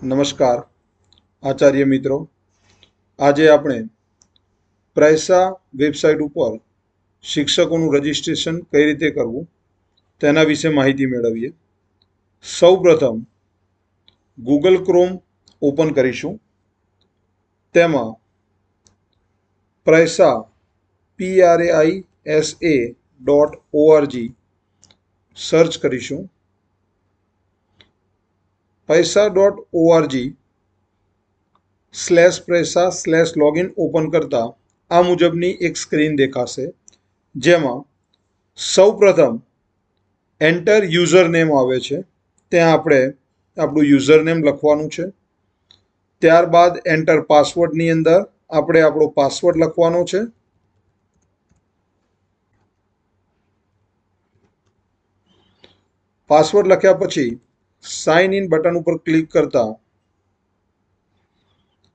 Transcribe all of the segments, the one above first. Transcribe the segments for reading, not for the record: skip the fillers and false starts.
નમસ્કાર આચાર્ય મિત્રો, આજે આપણે પ્રાઇસા વેબસાઇટ ઉપર શિક્ષકોનું રજિસ્ટ્રેશન કઈ રીતે કરવું તેના વિશે માહિતી મેળવીએ. સૌપ્રથમ ગૂગલ ક્રોમ ઓપન કરીશું. તેમાં પ્રાઇસા PRAISA.org સર્ચ કરીશું. paisa.org/paisa/login ઓપન કરતા આ મુજબની એક સ્ક્રીન દેખાશે, જેમાં સૌપ્રથમ એન્ટર યુઝર નેમ આવે છે. ત્યાં આપણે આપણું યુઝર નેમ લખવાનું છે. ત્યારબાદ એન્ટર પાસવર્ડની અંદર આપણે આપણો પાસવર્ડ લખવાનો છે. પાસવર્ડ લખ્યા પછી સાઇન ઇન બટન ઉપર ક્લિક કરતા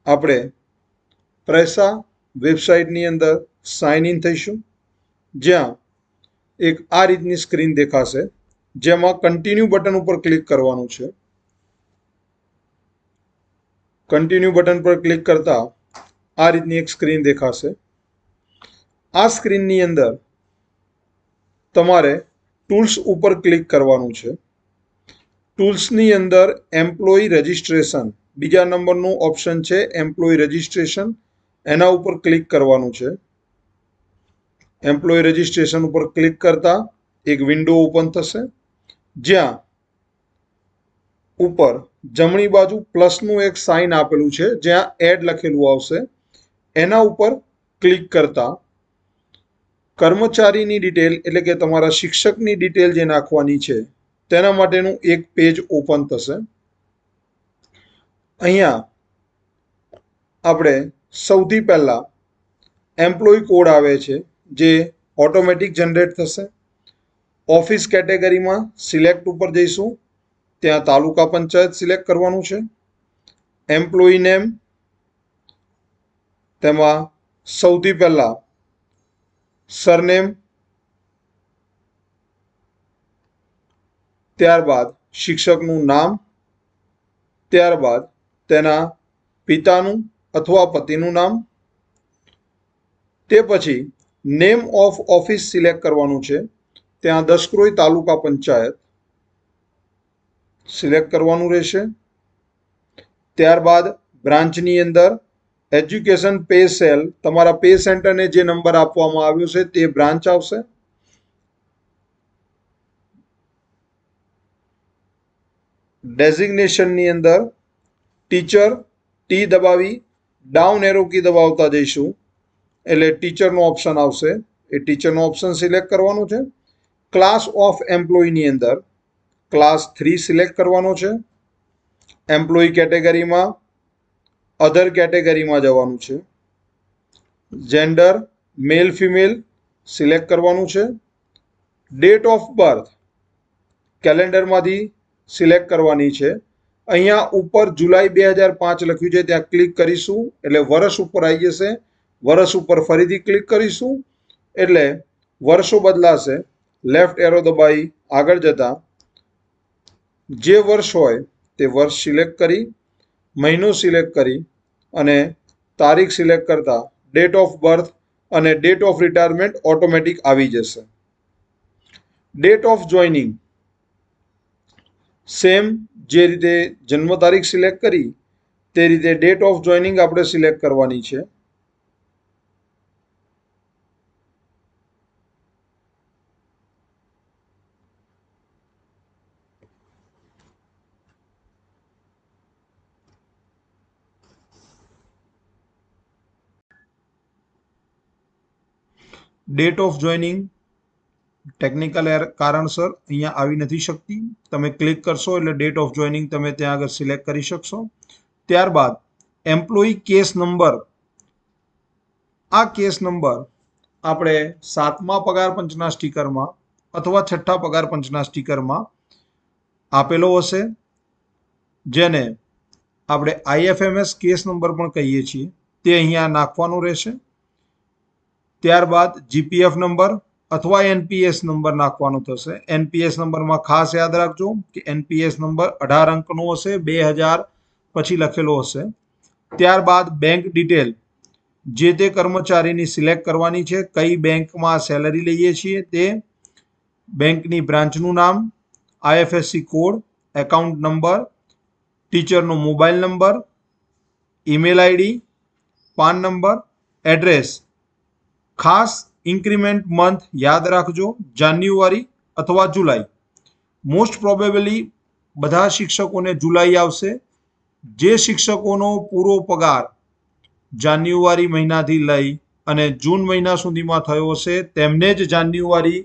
આપણે પ્રેસા વેબસાઇટની અંદર સાઇન ઇન થઈશું, જ્યાં એક આ રીતની સ્ક્રીન દેખાશે, જેમાં કન્ટિન્યુ બટન ઉપર ક્લિક કરવાનું છે. કન્ટિન્યુ બટન પર ક્લિક કરતા આ રીતની એક સ્ક્રીન દેખાશે. આ સ્ક્રીનની અંદર તમારે ટૂલ્સ ઉપર ક્લિક કરવાનું છે. ટૂલ્સની અંદર એમ્પ્લોયી રજિસ્ટ્રેશન બીજા નંબરનું ઓપ્શન છે, એમ્પ્લોયી રજિસ્ટ્રેશન, એના ઉપર ક્લિક કરવાનું છે. એમ્પ્લોયી રજિસ્ટ્રેશન ઉપર ક્લિક કરતા એક વિન્ડો ઓપન થશે, જ્યાં ઉપર જમણી બાજુ પ્લસનું એક સાઇન આપેલું છે, જ્યાં એડ લખેલું આવશે. એના ઉપર ક્લિક કરતા કર્મચારીની ડિટેલ એટલે કે તમારા શિક્ષકની ડિટેલ જે નાખવાની છે તેના માટેનું એક પેજ ઓપન થશે. અહીંયા આપણે સૌથી પહેલા એમ્પ્લોયી કોડ આવે છે, જે ઓટોમેટિક જનરેટ થશે. ઓફિસ કેટેગરીમાં સિલેક્ટ ઉપર જઈશું, ત્યાં તાલુકા પંચાયત સિલેક્ટ કરવાનું છે. એમ્પ્લોયી નેમ, તેમાં સૌથી પહેલા સરનેમ, ત્યારબાદ શિક્ષકનું નામ, ત્યારબાદ તેના પિતાનું અથવા પતિનું નામ, તે પછી નેમ ઓફ ઓફિસ સિલેક્ટ કરવાનું છે. ત્યાં દસક્રોઈ તાલુકા પંચાયત સિલેક્ટ કરવાનું રહેશે. ત્યારબાદ બ્રાન્ચની અંદર એજ્યુકેશન પે સેલ, તમારા પે સેન્ટરને જે નંબર આપવામાં આવ્યો છે તે બ્રાન્ચ આવશે. ડેઝિગ્નેશનની અંદર ટીચર, ટી દબાવી ડાઉન એરો કી દબાવતા જઈશું એટલે ટીચરનો ઓપ્શન આવશે. એ ટીચરનો ઓપ્શન સિલેક્ટ કરવાનો છે. ક્લાસ ઓફ એમ્પ્લોયીની અંદર ક્લાસ 3 સિલેક્ટ કરવાનો છે. એમ્પ્લોયી કેટેગરીમાં અધર કેટેગરીમાં જવાનું છે. જેન્ડર મેલ ફિમેલ સિલેક્ટ કરવાનું છે. ડેટ ઓફ બર્થ કેલેન્ડરમાંથી સિલેક્ટ કરવાની છે. અહીંયા ઉપર જુલાઈ 2005 લખ્યું છે, ત્યાં ક્લિક કરીશું એટલે વર્ષ ઉપર આવી જશે. વર્ષ ઉપર ફરીથી ક્લિક કરીશું એટલે વર્ષો બદલાશે. લેફ્ટ એરો દબાવી આગળ જતા જે વર્ષ હોય તે વર્ષ સિલેક્ટ કરી, મહિનો સિલેક્ટ કરી અને તારીખ સિલેક્ટ કરતા ડેટ ઓફ બર્થ અને ડેટ ઓફ રિટાયરમેન્ટ ઓટોમેટિક આવી જશે. ડેટ ઓફ જોઈનિંગ સેમ જે રીતે જન્મ તારીખ સિલેક્ટ કરી તે રીતે ડેટ ઓફ જોઈનિંગ આપણે સિલેક્ટ કરવાની છે. ડેટ ઓફ જોઈનિંગ ટેકનિકલ કારણસર અહીંયા આવી નથી શકતી. તમે ક્લિક કરશો એટલે ડેટ ઓફ જોઈનિંગ તમે ત્યાં આગળ સિલેક્ટ કરી શકશો. ત્યારબાદ એમ્પ્લોયી કેસ નંબર, આ કેસ નંબર આપણે 7મા પગાર પંચના સ્ટીકરમાં અથવા 6ઠ્ઠા પગાર પંચના સ્ટીકરમાં આપેલો હશે, જેને આપણે IFMS કેસ નંબર પણ કહીએ છીએ. તે અહીંયા નાખવાનો રહેશે. ત્યારબાદ GPF નંબર અથવા NPS નંબર નાખવાનો થશે. NPS નંબરમાં ખાસ યાદ રાખજો કે NPS નંબર 18 અંકનો હશે, પછી લખેલો હશે. ત્યારબાદ બેંક ડિટેલ જે તે કર્મચારીની સિલેક્ટ કરવાની છે. કઈ બેંકમાં સેલરી લઈએ છીએ તે, બેંકની બ્રાન્ચનું નામ, IFSC કોડ, એકાઉન્ટ નંબર, ટીચરનો mobile number, email ID, PAN number, address. ખાસ ઇન્ક્રીમેન્ટ મંથ યાદ રાખજો, જાન્યુઆરી અથવા જુલાઈ. મોસ્ટ પ્રોબેબલી બધા શિક્ષકોને જુલાઈ આવશે. જે શિક્ષકોનો પૂરો પગાર જાન્યુઆરી મહિનાથી લઈ અને જૂન મહિના સુધીમાં થયો હશે તેમને જ જાન્યુઆરી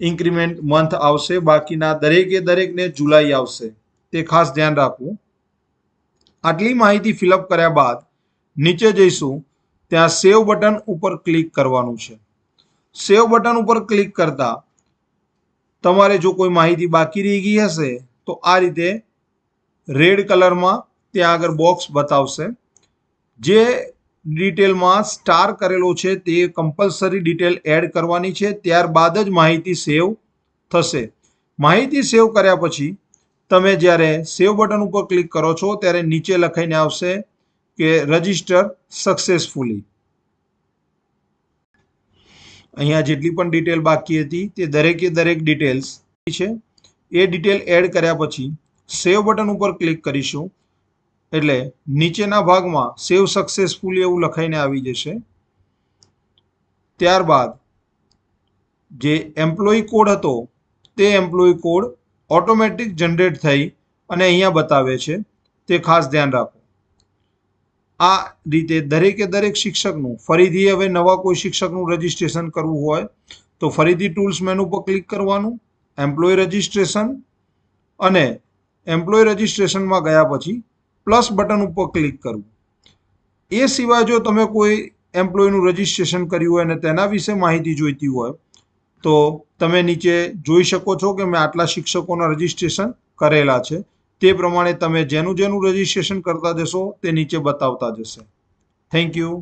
ઇન્ક્રીમેન્ટ મંથ આવશે. બાકીના દરેકે દરેકને જુલાઈ આવશે, તે ખાસ ધ્યાન રાખવું. આટલી માહિતી ફિલઅપ કર્યા બાદ નીચે જઈશું, ત્યાં સેવ બટન ઉપર ક્લિક કરવાનું છે. સેવ બટન ઉપર ક્લિક કરતા તમારે જો કોઈ માહિતી બાકી રહી ગઈ હશે તો આ રીતે રેડ કલરમાં ત્યાં આગળ બોક્સ બતાવશે. જે ડિટેલમાં સ્ટાર કરેલો છે તે કમ્પલસરી ડિટેલ એડ કરવાની છે. ત્યારબાદ જ માહિતી સેવ થશે. માહિતી સેવ કર્યા પછી તમે જ્યારે સેવ બટન ઉપર ક્લિક કરો છો ત્યારે નીચે લખાઈને આવશે કે રજિસ્ટર સક્સેસફુલી. અહીંયા જેટલી પણ ડિટેલ બાકી હતી તે દરેકે દરેક ડિટેલ્સ છે. એ ડિટેલ એડ કર્યા પછી સેવ બટન ઉપર ક્લિક કરીશું એટલે નીચેના ભાગમાં સેવ સક્સેસફુલી એવું લખાઈને આવી જશે. ત્યારબાદ જે એમ્પ્લોયી કોડ હતો તે એમ્પ્લોયી કોડ ઓટોમેટિક જનરેટ થઈ અને અહીંયા બતાવે છે, તે ખાસ ધ્યાન રાખો. આ રીતે દરેકે દરેક શિક્ષકનું ફરીથી હવે નવા કોઈ શિક્ષકનું રજિસ્ટ્રેશન કરવું હોય તો ફરીથી ટૂલ્સ મેનુ પર ક્લિક કરવાનું, એમ્પ્લોયી રજિસ્ટ્રેશન, અને એમ્પ્લોયી રજિસ્ટ્રેશનમાં ગયા પછી પ્લસ બટન ઉપર ક્લિક કરવું. એ સિવાય જો તમે કોઈ એમ્પ્લોયીનું રજિસ્ટ્રેશન કર્યું હોય અને તેના વિશે માહિતી જોઈતી હોય તો તમે નીચે જોઈ શકો છો કે મેં આટલા શિક્ષકોના રજિસ્ટ્રેશન કરેલા છે. તે પ્રમાણે તમે જેનું રજિસ્ટ્રેશન કરતા જશો તે નીચે બતાવતા જશે. Thank you.